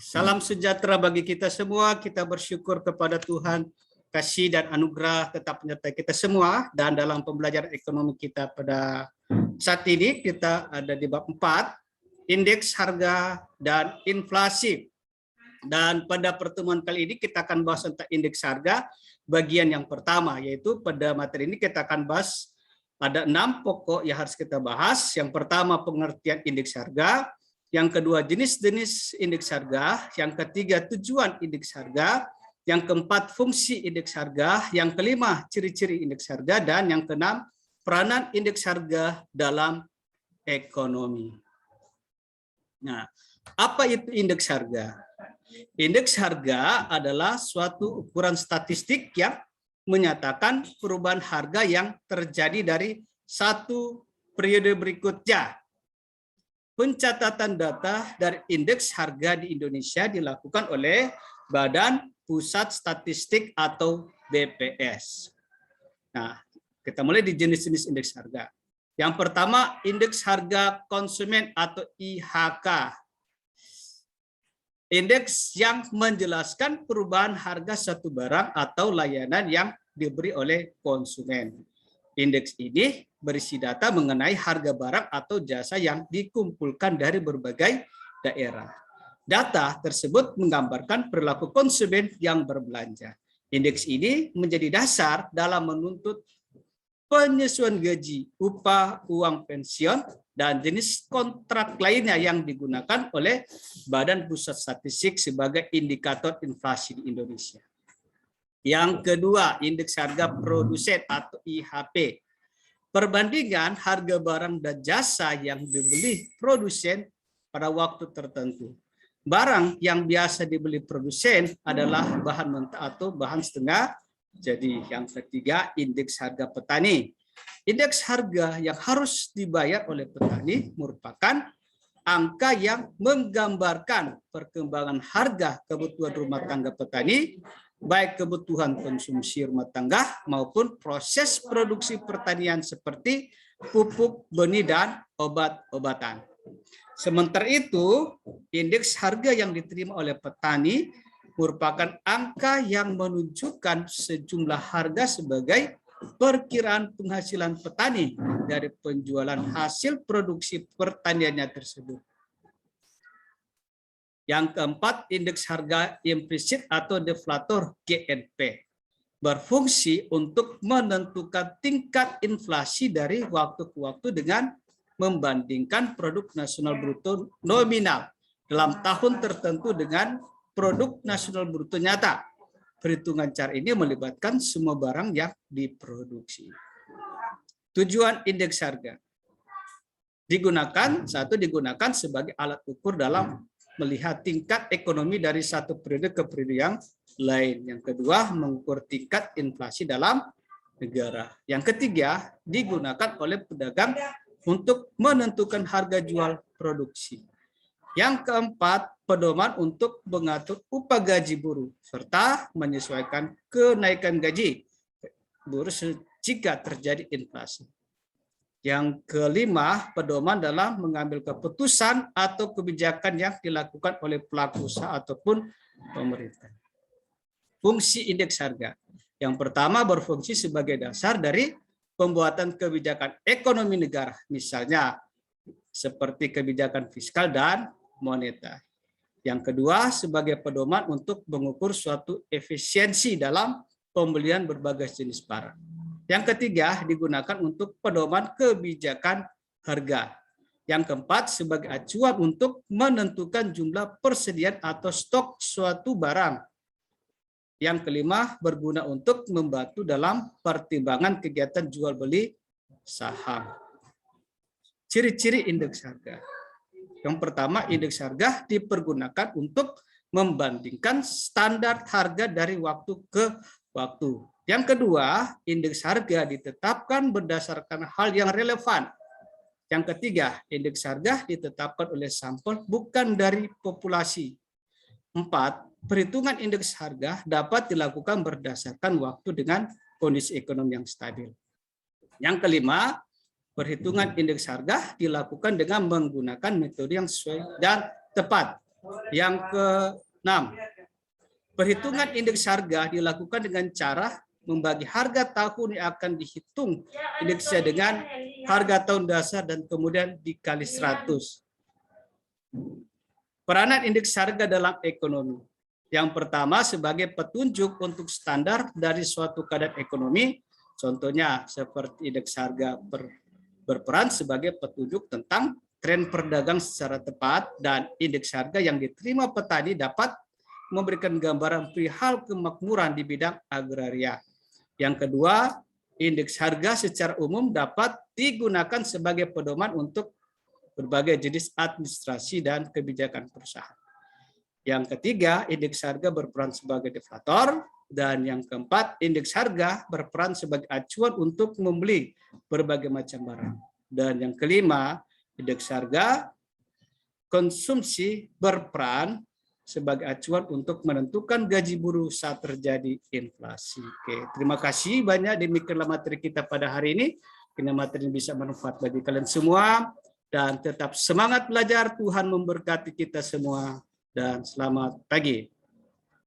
Salam sejahtera bagi kita semua. Kita bersyukur kepada Tuhan, kasih dan anugerah tetap menyertai kita semua. Dan dalam pembelajaran ekonomi kita pada saat ini, kita ada di bab 4, indeks harga dan inflasi. Dan pada pertemuan kali ini kita akan bahas tentang indeks harga bagian yang pertama, yaitu pada materi ini kita akan bahas ada 6 pokok yang harus kita bahas. Yang pertama, pengertian indeks harga. Yang kedua, jenis-jenis indeks harga. Yang ketiga, tujuan indeks harga. Yang keempat, fungsi indeks harga. Yang kelima, ciri-ciri indeks harga. Dan yang keenam, peranan indeks harga dalam ekonomi. Nah, apa itu indeks harga? Indeks harga adalah suatu ukuran statistik yang menyatakan perubahan harga yang terjadi dari satu periode berikutnya. Pencatatan data dari indeks harga di Indonesia dilakukan oleh Badan Pusat Statistik atau BPS. Nah, kita mulai di jenis-jenis indeks harga. Yang pertama, indeks harga konsumen atau IHK. Indeks yang menjelaskan perubahan harga satu barang atau layanan yang diberi oleh konsumen. Indeks ini berisi data mengenai harga barang atau jasa yang dikumpulkan dari berbagai daerah. Data tersebut menggambarkan perilaku konsumen yang berbelanja. Indeks ini menjadi dasar dalam menuntut penyesuaian gaji, upah, uang pensiun, dan jenis kontrak lainnya yang digunakan oleh Badan Pusat Statistik sebagai indikator inflasi di Indonesia. Yang kedua, indeks harga produsen atau IHP. Perbandingan harga barang dan jasa yang dibeli produsen pada waktu tertentu. Barang yang biasa dibeli produsen adalah bahan mentah atau bahan setengah jadi. Yang ketiga, indeks harga petani. Indeks harga yang harus dibayar oleh petani merupakan angka yang menggambarkan perkembangan harga kebutuhan rumah tangga petani, baik kebutuhan konsumsi rumah tangga maupun proses produksi pertanian seperti pupuk, benih, dan obat-obatan. Sementara itu, indeks harga yang diterima oleh petani merupakan angka yang menunjukkan sejumlah harga sebagai perkiraan penghasilan petani dari penjualan hasil produksi pertaniannya tersebut. Yang keempat, indeks harga implisit atau deflator GNP berfungsi untuk menentukan tingkat inflasi dari waktu ke waktu dengan membandingkan produk nasional bruto nominal dalam tahun tertentu dengan produk nasional bruto nyata. Perhitungan cara ini melibatkan semua barang yang diproduksi. Tujuan indeks harga digunakan sebagai alat ukur dalam melihat tingkat ekonomi dari satu periode ke periode yang lain. Yang kedua, mengukur tingkat inflasi dalam negara. Yang ketiga, digunakan oleh pedagang untuk menentukan harga jual produksi. Yang keempat, pedoman untuk mengatur upah gaji buruh serta menyesuaikan kenaikan gaji buruh jika terjadi inflasi. Yang kelima, pedoman dalam mengambil keputusan atau kebijakan yang dilakukan oleh pelaku usaha ataupun pemerintah. Fungsi indeks harga. Yang pertama, berfungsi sebagai dasar dari pembuatan kebijakan ekonomi negara, misalnya seperti kebijakan fiskal dan moneter. Yang kedua, sebagai pedoman untuk mengukur suatu efisiensi dalam pembelian berbagai jenis barang. Yang ketiga, digunakan untuk pedoman kebijakan harga. Yang keempat, sebagai acuan untuk menentukan jumlah persediaan atau stok suatu barang. Yang kelima, berguna untuk membantu dalam pertimbangan kegiatan jual beli saham. Ciri-ciri indeks harga. Yang pertama, indeks harga dipergunakan untuk membandingkan standar harga dari waktu ke waktu. Yang kedua, indeks harga ditetapkan berdasarkan hal yang relevan. Yang ketiga, indeks harga ditetapkan oleh sampel bukan dari populasi. 4. Perhitungan indeks harga dapat dilakukan berdasarkan waktu dengan kondisi ekonomi yang stabil. Yang kelima, perhitungan indeks harga dilakukan dengan menggunakan metode yang sesuai dan tepat. Yang keenam, perhitungan indeks harga dilakukan dengan cara membagi harga tahun yang akan dihitung indeksnya dengan harga tahun dasar dan kemudian dikali 100. Peranan indeks harga dalam ekonomi. Yang pertama sebagai petunjuk untuk standar dari suatu keadaan ekonomi. Contohnya seperti indeks harga berperan sebagai petunjuk tentang tren perdagang secara tepat, dan indeks harga yang diterima petani dapat memberikan gambaran perihal kemakmuran di bidang agraria. Yang kedua, indeks harga secara umum dapat digunakan sebagai pedoman untuk berbagai jenis administrasi dan kebijakan perusahaan. Yang ketiga, indeks harga berperan sebagai deflator. Dan yang keempat, indeks harga berperan sebagai acuan untuk membeli berbagai macam barang. Dan yang kelima, indeks harga konsumsi berperan sebagai acuan untuk menentukan gaji buruh saat terjadi inflasi. Oke, terima kasih banyak, demikianlah materi kita pada hari ini. Ini materi yang bisa bermanfaat bagi kalian semua, dan tetap semangat belajar. Tuhan memberkati kita semua, dan selamat pagi.